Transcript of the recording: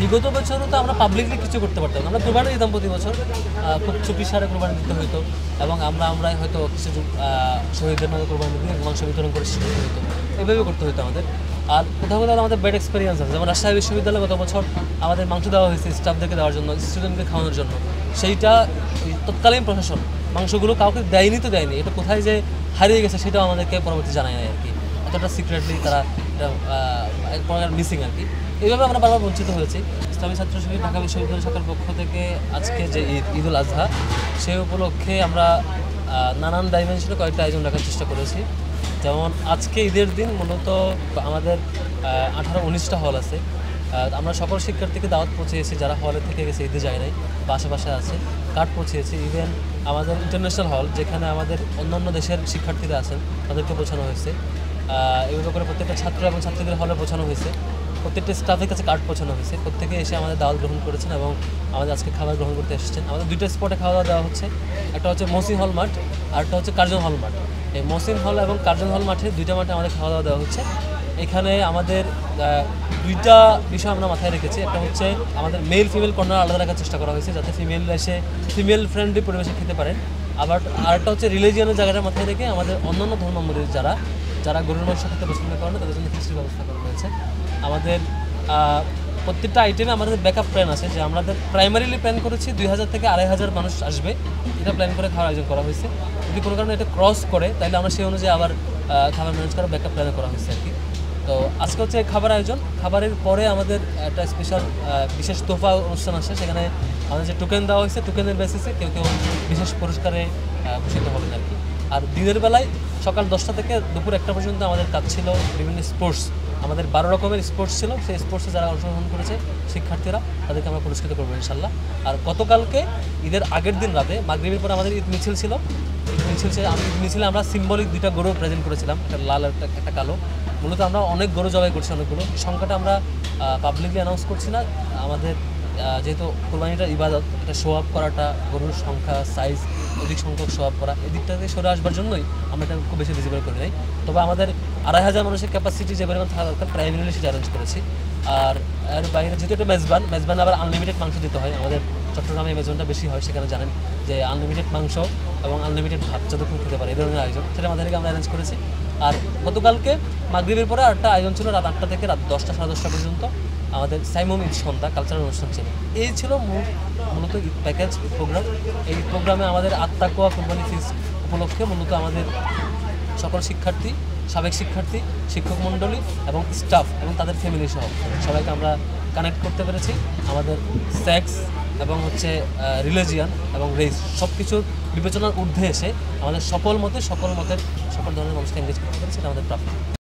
বিগত বছরও তো আমরা পাবলিকলি কিছু করতে পারতাম না। আমরা কোরবানি দিতাম প্রতি বছর, খুব চুপি সারে কোরবানি দিতে হতো, এবং আমরা হয়তো কিছু শহীদদের মধ্যে কোরবানি দিয়ে মাংস বিতরণ করে শেষ করতে হতো, এভাবে করতে হতো আমাদের। আর কোথাও কোথাও আমাদের ব্যাড এক্সপিরিয়েন্স আছে, যেমন রাজশাহী বিশ্ববিদ্যালয়ে গত বছর আমাদের মাংস দেওয়া হয়েছে স্টাফদেরকে দেওয়ার জন্য, স্টুডেন্টকে খাওয়ানোর জন্য। সেইটা তৎকালীন প্রশাসন মাংসগুলো কাউকে দেয়নি, তো দেয়নি, এটা কোথায় যে হারিয়ে গেছে সেটাও আমাদেরকে পরবর্তী জানায় না আর কি। অতটা সিক্রেটলি তারা এটা মিসিং আর কি। এইভাবে আমরা বারবার বঞ্চিত হয়েছি। ইসলামী ছাত্র শিবির ঢাকা বিশ্ববিদ্যালয় শাখার পক্ষ থেকে আজকে যে ঈদুল আজহা, সেই উপলক্ষে আমরা নানান ডাইমেনশনে কয়েকটা আয়োজন রাখার চেষ্টা করেছি। যেমন আজকে ঈদের দিন মূলত আমাদের 18-19টা হল আছে। আমরা সকল শিক্ষার্থীকে দাওয়াত পৌঁছেছি, যারা হলে থেকে গেছে ঈদে যায় নাই বা আশেপাশে আছে, কার্ড পৌঁছেছি। ইভেন আমাদের ইন্টারন্যাশনাল হল, যেখানে আমাদের অন্যান্য দেশের শিক্ষার্থীরা আছেন, তাদেরকে পৌঁছানো হয়েছে। এইভাবে করে প্রত্যেকটা ছাত্র এবং ছাত্রীদের হলে পৌঁছানো হয়েছে, প্রত্যেকটা স্টাফের কাছে কার্ড পৌঁছানো হয়েছে। প্রত্যেকে এসে আমাদের দাওয়াত গ্রহণ করেছেন এবং আমাদের আজকে খাবার গ্রহণ করতে এসেছেন। আমাদের দুইটা স্পটে খাওয়া দাওয়া দেওয়া হচ্ছে, একটা হচ্ছে মহসিন হল মাঠ, আর একটা হচ্ছে কার্জন হল মাঠ। এই মহসিন হল এবং কার্জন হল মাঠে, দুইটা মাঠে আমাদের খাওয়া দাওয়া দেওয়া হচ্ছে। এখানে আমাদের দুইটা বিষয় আমরা মাথায় রেখেছি। একটা হচ্ছে আমাদের মেল ফিমেল কর্নার আলাদা রাখার চেষ্টা করা হয়েছে, যাতে ফিমেল এসে ফিমেল ফ্রেন্ডলি পরিবেশে খেতে পারেন। আবার আরেকটা হচ্ছে রিলিজিয়ানের জায়গাটা মাথায় রেখে আমাদের অন্যান্য ধর্মাবলম্বী যারা গরুর মাংস খেতে পছন্দ করেন তাদের জন্য খিচুড়ির ব্যবস্থা করা হয়েছে। আমাদের প্রত্যেকটা আইটেমে আমাদের ব্যাকআপ প্ল্যান আছে, যে আমাদের প্রাইমারিলি প্ল্যান করেছি 2000 থেকে 2500 মানুষ আসবে, এটা প্ল্যান করে খাওয়ার আয়োজন করা হয়েছে। যদি কোনো কারণে এটা ক্রস করে তাহলে আমরা সেই অনুযায়ী আবার খাবার ম্যানেজ করার ব্যাকআপ প্ল্যান করা হয়েছে আর কি। তো আজকে হচ্ছে খাবার আয়োজন। খাবারের পরে আমাদের একটা স্পেশাল বিশেষ তোফা অনুষ্ঠান আসে, সেখানে আমাদের যে টোকেন দেওয়া হয়েছে, টোকেনের বেসিসে কেউ কেউ বিশেষ পুরস্কারে ভূষিত হবেন আর কি। আর দিনের বেলায় সকাল 10টা থেকে দুপুর 1টা পর্যন্ত আমাদের কাজ ছিল বিভিন্ন স্পোর্টস। আমাদের 12 রকমের স্পোর্টস ছিল, সেই স্পোর্টসে যারা অংশগ্রহণ করেছে শিক্ষার্থীরা, তাদেরকে আমরা পুরস্কৃত করবো ইনশাল্লাহ। আর গতকালকে ঈদের আগের দিন রাতে মাগরিবের পর আমাদের ঈদ মিছিল ছিল। মিছিলে আমরা সিম্বলিক দুইটা গরু প্রেজেন্ট করেছিলাম, একটা লাল একটা কালো। মূলত আমরা অনেক গরু জবাই করছি, অনেকগুলো। সংখ্যাটা আমরা পাবলিকলি অ্যানাউন্স করছি না। আমাদের যেহেতু কোরবানিটা ইবাদত, এটা শো আপ করাটা, গরুর সংখ্যা সাইজ অধিক সংখ্যক শো আপ করা, এদিকটা থেকে সরে আসবার জন্যই আমরা এটা খুব বেশি ভিজিবল করি নাই। তবে আমাদের 2500 মানুষের ক্যাপাসিটি যে পরিমাণ থাকা দরকার, প্রাইমারিলি সেটা অ্যারেঞ্জ করেছি। আর এর বাইরে যেহেতু এটা মেজবান আবার আনলিমিটেড মাংস দিতে হয়। আমাদের চট্টগ্রামে মেজবানটা বেশি হয়, সেখানে জানেন যে আনলিমিটেড মাংস এবং আনলিমিটেড ভাত যতক্ষণ খেতে পারে, এই ধরনের আয়োজন, সেটা আমাদেরকে আমরা অ্যারেঞ্জ করেছি। আর গতকালকে মাগরিবের পরে আরেকটা আয়োজন ছিল রাত 8টা থেকে রাত 10টা সাড়ে 10টা পর্যন্ত, আমাদের সাইমুম ঈদ সন্ধ্যা কালচারাল অনুষ্ঠান ছিল। এই ছিল মূলত ঈদ প্যাকেজ প্রোগ্রাম। এই প্রোগ্রামে আমাদের আত্মাকোয়া কোরবানি ফিস্ট উপলক্ষে মূলত আমাদের সকল শিক্ষার্থী, সাবেক শিক্ষার্থী, শিক্ষক মণ্ডলী এবং স্টাফ এবং তাদের ফ্যামিলি সহ সবাইকে আমরা কানেক্ট করতে পেরেছি। আমাদের সেক্স এবং হচ্ছে রিলিজিয়ান এবং রেস সব কিছুর বিবেচনার ঊর্ধ্বে এসে আমাদের সকল মতের সকল ধরনের মানুষকে এনগেজ করতে পেরেছি, এটা আমাদের প্রাপ্তি।